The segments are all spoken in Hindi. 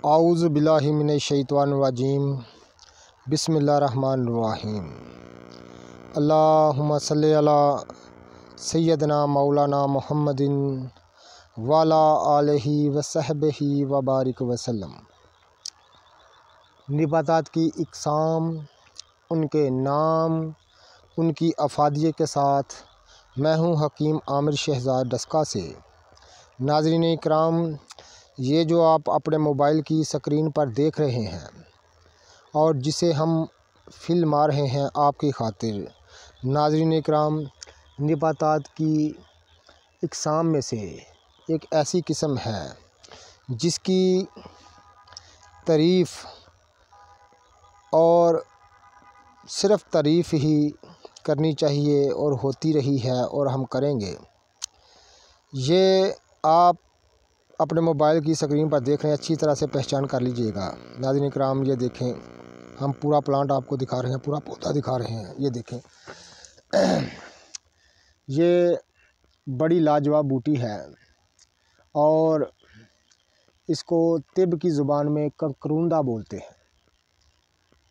आऊज़ु बिल्लाहि मिनश शैतानिर रजीम। बिस्मिल्लाहिर्रहमानिर्रहीम। अल्लाहुम्मा सल्लि अला सय्यदना मौलाना मुहम्मदिन वाला आलिहि व सहबिहि व बारिक वसल्लम। नबातात की इक़साम, उनके नाम, उनकी अफ़ादियत के साथ मैं हूँ हकीम आमिर शहज़ाद डस्का से। नाज़रीन इकराम, ये जो आप अपने मोबाइल की स्क्रीन पर देख रहे हैं और जिसे हम फिल्म मार रहे हैं आपकी खातिर, नाज़रीन इकराम, नबातात की इक़साम में से एक ऐसी किस्म है जिसकी तारीफ़ और सिर्फ़ तारीफ़ ही करनी चाहिए और होती रही है और हम करेंगे। ये आप अपने मोबाइल की स्क्रीन पर देख रहे हैं, अच्छी तरह से पहचान कर लीजिएगा। नाज़रीन इकराम, ये देखें, हम पूरा प्लांट आपको दिखा रहे हैं, पूरा पौधा दिखा रहे हैं। ये देखें, ये बड़ी लाजवाब बूटी है और इसको तिब की ज़ुबान में ककरूंदा बोलते हैं।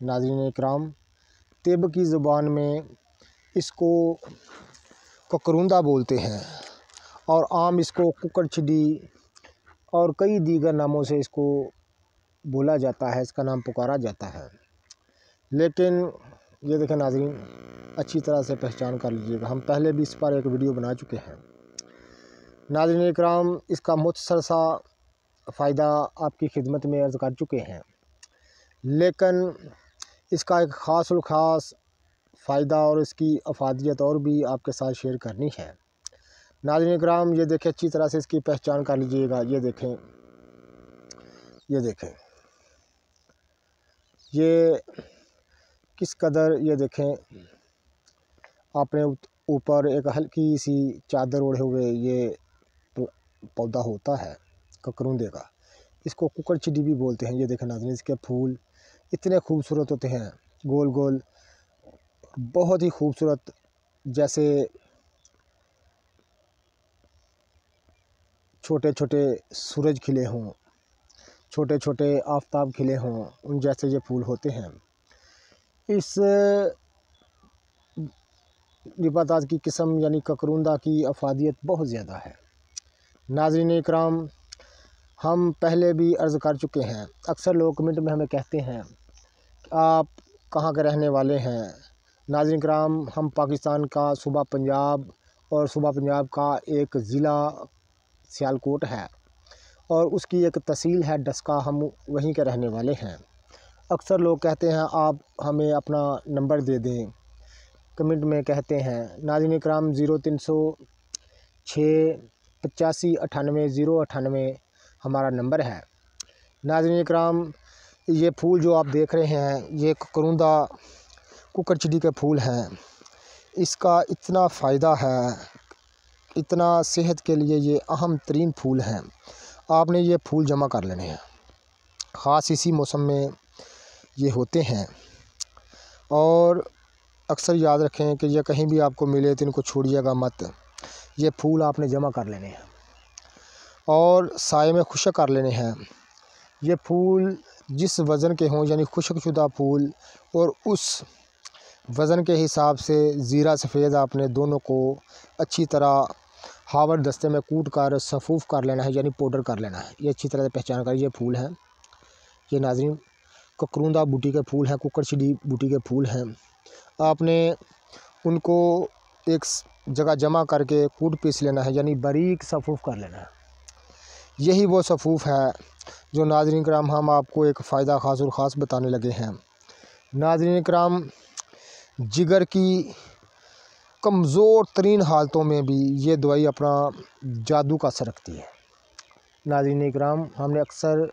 नाज़रीन इकराम, तिब की ज़ुबान में इसको ककरूंदा बोलते हैं और आम इसको कुकड़छड़ी और कई दीगर नामों से इसको बोला जाता है, इसका नाम पुकारा जाता है। लेकिन ये देखें नाज़रीन, अच्छी तरह से पहचान कर लीजिएगा। हम पहले भी इस पर एक वीडियो बना चुके हैं। नाज़रीन इकराम, इसका मुख्तसर सा फ़ायदा आपकी खिदमत में अर्ज़ कर चुके हैं, लेकिन इसका एक ख़ास फ़ायदा और इसकी अफ़ादियत और भी आपके साथ शेयर करनी है। नाज़रीन इकराम, ये देखें, अच्छी तरह से इसकी पहचान कर लीजिएगा। ये देखें, ये देखें, ये किस कदर, ये देखें, आपने ऊपर एक हल्की सी चादर ओढ़े हुए ये पौधा होता है ककरूंदे का। इसको कुकड़छड़ी भी बोलते हैं। ये देखें नाज़रीन, इसके फूल इतने खूबसूरत होते हैं, गोल गोल, बहुत ही खूबसूरत, जैसे छोटे छोटे सूरज खिले हों, छोटे छोटे आफताब खिले हों, उन जैसे ये फूल होते हैं। इस नबातात की किस्म यानी ककरूंदा की अफ़ादियत बहुत ज़्यादा है। नाज़रीन इकराम, हम पहले भी अर्ज़ कर चुके हैं। अक्सर लोग कमेंट में हमें कहते हैं आप कहाँ के रहने वाले हैं। नाज़रीन इकराम, हम पाकिस्तान का सूबा पंजाब और सूबा पंजाब का एक ज़िला सियालकोट है और उसकी एक तहसील है डस्का, हम वहीं के रहने वाले हैं। अक्सर लोग कहते हैं आप हमें अपना नंबर दे दें, कमेंट में कहते हैं। नाज़रीन इकराम, 0306 85 98 098 हमारा नंबर है। नाज़रीन इकराम, ये फूल जो आप देख रहे हैं, ये ककरूंदा कुकड़छड़ी के फूल हैं। इसका इतना फ़ायदा है, इतना सेहत के लिए ये अहम तरीन फूल हैं। आपने ये फूल जमा कर लेने हैं, ख़ास इसी मौसम में ये होते हैं। और अक्सर याद रखें कि ये कहीं भी आपको मिले तो इनको छोड़िएगा मत। ये फूल आपने जमा कर लेने हैं और साए में खुशक कर लेने हैं। ये फूल जिस वज़न के हों, यानी खुशकशुदा फूल, और उस वज़न के हिसाब से ज़ीरा सफ़ेद आपने दोनों को अच्छी तरह हावर दस्ते में कूट कर सफ़ूफ़ कर लेना है, यानी पाउडर कर लेना है। ये अच्छी तरह से पहचान कर, ये फूल हैं, ये नाज़रीन ककरूंदा बूटी के फूल हैं, कुकड़छड़ी बूटी के फूल हैं। आपने उनको एक जगह जमा करके कूट पीस लेना है, यानी बारीक सफ़ूफ़ कर लेना है। यही वो सफ़ूफ़ है जो नाज़रीन कराम हम आपको एक फ़ायदा ख़ास और ख़ास बताने लगे हैं। नाज़रीन कराम, जिगर की कमज़ोर तरीन हालतों में भी ये दवाई अपना जादू का असर रखती है। नाज़रीन कराम, हमने अक्सर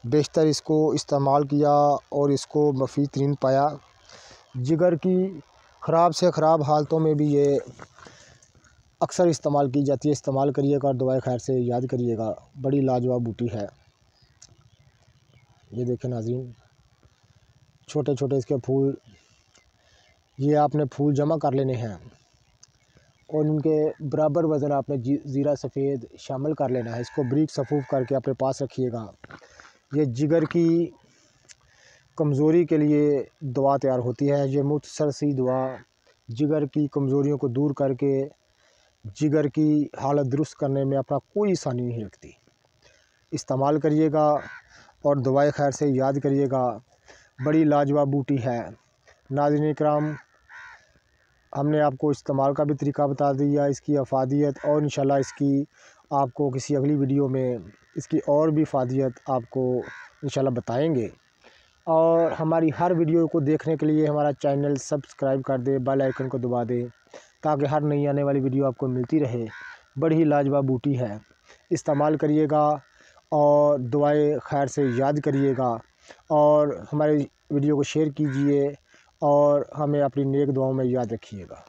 बेशतर इसको इस्तेमाल किया और इसको मुफीद तरीन पाया। जिगर की ख़राब से ख़राब हालतों में भी ये अक्सर इस्तेमाल की जाती है। इस्तेमाल करिएगा और दुआए खैर से याद करिएगा। बड़ी लाजवाब बूटी है। ये देखें नाज़रीन, छोटे छोटे इसके फूल, ये आपने फूल जमा कर लेने हैं और उनके बराबर वज़न आपने ज़ीरा सफ़ेद शामिल कर लेना है। इसको बारीक सफ़ूफ़ करके अपने पास रखिएगा। ये जिगर की कमज़ोरी के लिए दवा तैयार होती है। ये मुख्तसर सी दवा जिगर की कमज़ोरियों को दूर करके जिगर की हालत दुरुस्त करने में अपना कोई आसानी नहीं रखती। इस्तेमाल करिएगा और दुआए खैर से याद करिएगा। बड़ी लाजवाब बूटी है। नाज़रीन इकराम, हमने आपको इस्तेमाल का भी तरीका बता दिया, इसकी अफादियत, और इंशाल्लाह इसकी आपको किसी अगली वीडियो में इसकी और भी अफादियत आपको इंशाल्लाह बताएंगे। और हमारी हर वीडियो को देखने के लिए हमारा चैनल सब्सक्राइब कर दे, बेल आइकन को दबा दे, ताकि हर नई आने वाली वीडियो आपको मिलती रहे। बड़ी ही लाजवाब बूटी है, इस्तेमाल करिएगा और दुआए खैर से याद करिएगा। और हमारे वीडियो को शेयर कीजिए और हमें अपनी नेक दुआओं में याद रखिएगा।